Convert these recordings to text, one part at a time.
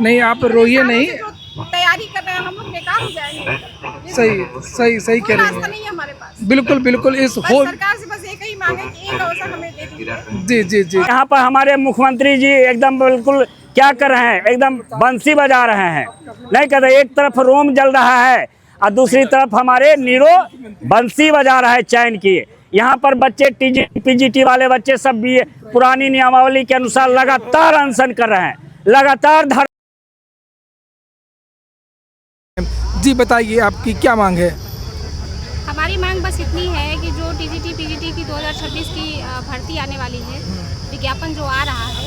नहीं आप रोइए नहीं, तैयारी कर रहे हैं हम लोग बेकार हो जाएंगे। सही कह रही रास्ता हैं। नहीं है हमारे पास। बिल्कुल बिल्कुल इस बस हो सरकार से बस एक ही मांग है कि एक अवसर हमें दे दीजिए। जी जी जी यहाँ पर हमारे मुख्यमंत्री जी एकदम बिल्कुल क्या कर रहे हैं, एकदम बंसी बजा रहे हैं। नहीं कहते, एक तरफ रोम जल रहा है और दूसरी तरफ हमारे नीरो बंसी बजा रहा है चैन की। यहाँ पर बच्चे पीजीटी वाले बच्चे सब भी पुरानी नियमावली के अनुसार लगातार अनशन कर रहे हैं, लगातार धर। जी बताइए आपकी क्या मांग है? हमारी मांग बस इतनी है कि जो टीजीटी पीजीटी की 2026 की भर्ती आने वाली है, विज्ञापन जो आ रहा है,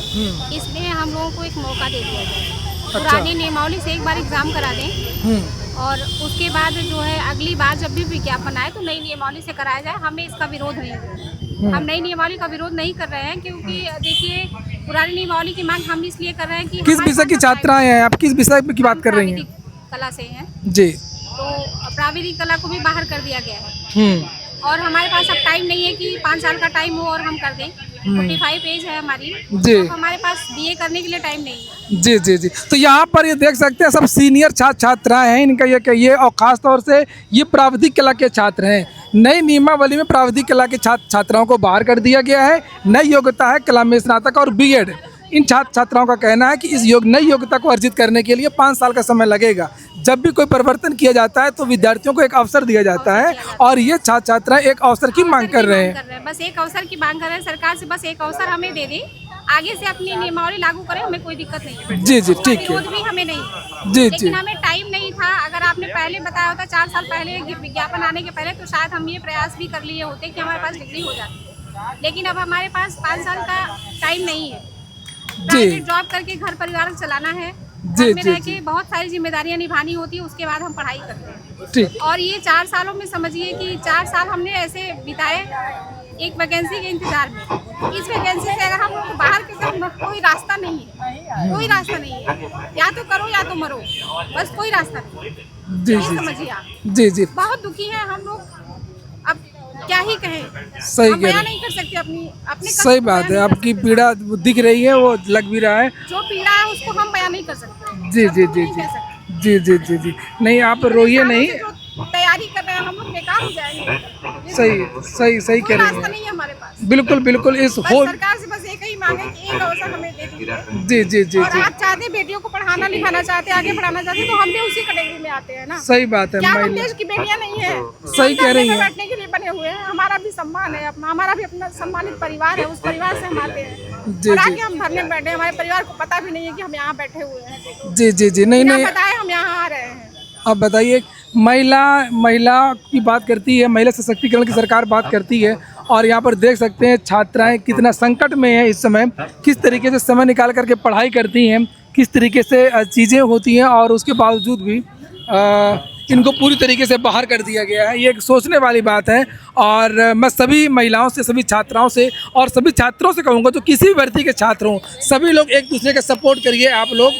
इसमें हम लोगों को एक मौका दे दिया जाए। पुरानी नियमावली से एक बार एग्जाम करा दें और उसके बाद जो है अगली बार जब भी विज्ञापन आए तो नई नियमावली से कराया जाए। हमें इसका विरोध नहीं है, हम नई नियमावली का विरोध नहीं कर रहे हैं, क्योंकि देखिए पुरानी नियमावली की मांग हम इसलिए कर रहे हैं कि किस विषय की छात्राएं हैं आप, किस विषय की बात कर रही हैं? कला से हैं जी। तो प्राविधिक कला को भी बाहर कर दिया गया है और हमारे पास अब टाइम नहीं है कि 5 साल का टाइम हो और हम कर दें। 45 एज है हमारी, जी। तो हमारे पास बीए करने के लिए टाइम नहीं है। जी जी जी तो यहाँ पर ये देख सकते हैं सब सीनियर छात्राएं हैं, इनका ये कहिए, और ख़ास तौर से ये प्राविधिक कला के छात्र हैं। नई नियमावली में प्राविधिक कला के छात्राओं को बाहर कर दिया गया है। नई योग्यता है कला में स्नातक और बीएड। इन छात्राओं का कहना है कि इस नई योग्यता को अर्जित करने के लिए 5 साल का समय लगेगा। जब भी कोई परिवर्तन किया जाता है तो विद्यार्थियों को एक अवसर दिया जाता है और ये छात्राएं एक अवसर की मांग कर रहे हैं। बस एक अवसर की मांग कर रहे हैं, सरकार से बस एक अवसर हमें दे दे, आगे से अपनी नियमावली लागू करें, हमें कोई दिक्कत नहीं है। जी जी ठीक है। विरोध भी हमें नहीं है, जी लेकिन हमें टाइम नहीं था। अगर आपने पहले बताया होता 4 साल पहले विज्ञापन आने के पहले, तो शायद हम ये प्रयास भी कर लिए होते कि हमारे पास डिग्री हो जाती। लेकिन अब हमारे पास 5 साल का टाइम नहीं है। प्राइवेट जॉब करके घर परिवार चलाना है, घर में रह के बहुत सारी जिम्मेदारियां निभानी होती है, उसके बाद हम पढ़ाई करते हैं। ठीक। और ये 4 सालों में समझिए कि 4 साल हमने ऐसे बिताए एक वैकेंसी के इंतजार में। इस वैकेंसी से अगर हम लोग बाहर के कोई रास्ता नहीं है, कोई रास्ता नहीं है। या तो करो या तो मरो, बस कोई रास्ता नहीं। जी जी समझिए आप। जी जी बहुत दुखी है हम लोग, अब क्या ही कहें। सही हम कह बयां रहे नहीं कर सकते अपने सही बात है। आपकी पीड़ा दिख रही है, वो लग भी रहा है। जो पीड़ा है उसको हम बयां नहीं कर सकते। जी जी जी जी जी जी जी नहीं आप रोइए नहीं, तैयारी कर रहे हैं हम लोग बेकार हो जाएंगे। सही कह रही रास्ता हैं। नहीं है हमारे पास। बिल्कुल इस बस हो सरकार से बस एक ही मांग है कि एक अवसर हमें दे दीजिए। जी जी जी और जी आप चाहते बेटियों को पढ़ाना लिखाना चाहते, आगे बढ़ाना चाहते, तो हम भी उसी कैटेगरी में आते हैं ना। सही बात है। क्या हम महिला देश की बेटियां नहीं है? सही कह रही हैं। बैठने के लिए बने हुए हैं। हमारा भी सम्मान है अपना, हमारा भी अपना सम्मानित परिवार है, उस परिवार से हम आते हैं। जी और जी आगे हम धरने में बैठे, हमारे परिवार को पता भी नहीं है कि हम यहाँ बैठे हुए हैं। जी जी जी नहीं बिना नहीं बताए हम यहाँ आ रहे हैं। अब बताइए, महिला की बात करती है, महिला सशक्तिकरण की सरकार बात करती है, और यहाँ पर देख सकते हैं छात्राएं कितना संकट में हैं इस समय, किस तरीके से समय निकाल करके पढ़ाई करती हैं, किस तरीके से चीज़ें होती हैं, और उसके बावजूद भी इनको पूरी तरीके से बाहर कर दिया गया है। ये एक सोचने वाली बात है। और मैं सभी महिलाओं से, सभी छात्राओं से और सभी छात्रों से कहूँगा जो किसी भी भर्ती के छात्र हों, सभी लोग एक दूसरे का सपोर्ट करिए आप लोग।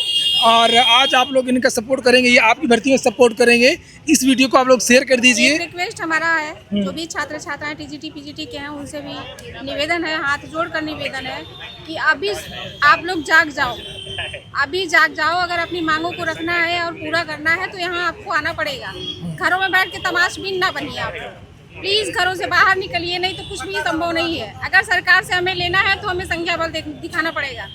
और आज आप लोग इनका सपोर्ट करेंगे, ये आपकी भर्ती में सपोर्ट करेंगे। इस वीडियो को आप लोग शेयर कर दीजिए। एक रिक्वेस्ट हमारा है, जो भी छात्र छात्राएं टीजीटी पीजीटी के हैं, उनसे भी निवेदन है, हाथ जोड़कर निवेदन है कि अभी आप लोग जाग जाओ, अभी जाग जाओ। अगर अपनी मांगों को रखना है और पूरा करना है तो यहाँ आपको आना पड़ेगा। घरों में बैठ के तमाशबीन ना बनिए आप लोग। प्लीज़ घरों से बाहर निकलिए, नहीं तो कुछ भी संभव नहीं है। अगर सरकार से हमें लेना है तो हमें संख्या बल दिखाना पड़ेगा।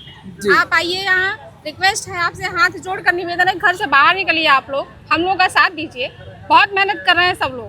आप आइए, यहाँ रिक्वेस्ट है आपसे, हाथ जोड़कर निवेदन है, घर से बाहर निकलिए आप लोग, हम लोग का साथ दीजिए। बहुत मेहनत कर रहे हैं सब लोग,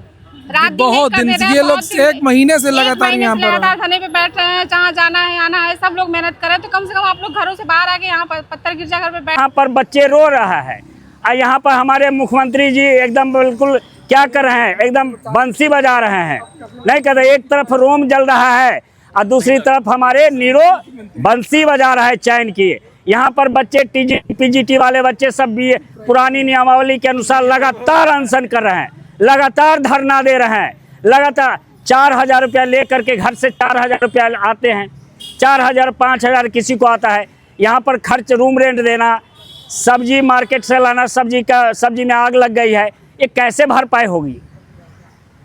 रात बहुत दिन से, ये लोग 1 महीने से लगातार यहाँ पर थाने पे बैठ रहे हैं। जहाँ जाना है आना है सब लोग मेहनत कर रहे हैं, तो कम से कम आप लोग घरों से बाहर आके यहाँ पर पत्थर गिरजा घर पे बैठ। यहाँ पर बच्चे रो रहा है और यहाँ पर हमारे मुख्यमंत्री जी एकदम बिल्कुल क्या कर रहे हैं, एकदम बंसी बजा रहे हैं। नहीं कहते, एक तरफ रोम जल रहा है और दूसरी तरफ हमारे नीरो बंसी बजा रहा है चैन की। यहाँ पर बच्चे पीजीटी वाले बच्चे सब भी पुरानी नियमावली के अनुसार लगातार अनशन कर रहे हैं, लगातार धरना दे रहे हैं। लगातार 4,000 रुपया ले करके घर से 4,000 रुपया आते हैं, 4,000 5,000 किसी को आता है। यहाँ पर खर्च, रूम रेंट देना, सब्जी मार्केट से लाना, सब्जी में आग लग गई है, ये कैसे भरपाई होगी?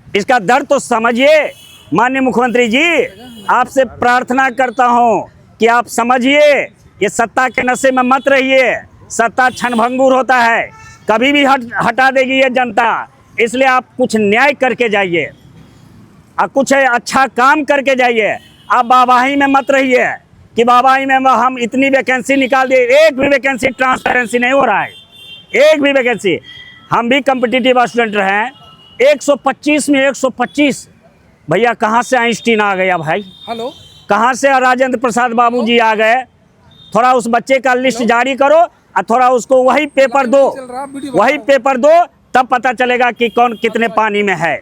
इसका दर्द तो समझिए। माननीय मुख्यमंत्री जी, आपसे प्रार्थना करता हूँ कि आप समझिए, ये सत्ता के नशे में मत रहिए। सत्ता क्षणभंगुर होता है, कभी भी हटा देगी ये जनता। इसलिए आप कुछ न्याय करके जाइए और कुछ अच्छा काम करके जाइए। आप वाहवाही में मत रहिए कि वाहवाही में हम इतनी वैकेंसी निकाल दिए, एक भी वैकेंसी ट्रांसपेरेंसी नहीं हो रहा है, एक भी वैकेंसी। हम भी कम्पिटिटिव स्टूडेंट रहे हैं, 125 में 125। भैया कहाँ से आइंस्टीन आ गया भाई, हेलो, कहाँ से राजेंद्र प्रसाद बाबू जी आ गए। थोड़ा उस बच्चे का लिस्ट जारी करो और थोड़ा उसको वही पेपर दो, वही पेपर दो, तब पता चलेगा कि कौन कितने पानी में है।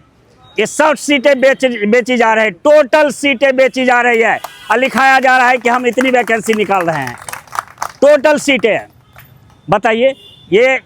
ये 60 सीटें बेची जा रही है, टोटल सीटें बेची जा रही है और लिखाया जा रहा है कि हम इतनी वैकेंसी निकाल रहे हैं। टोटल सीटें बताइए, ये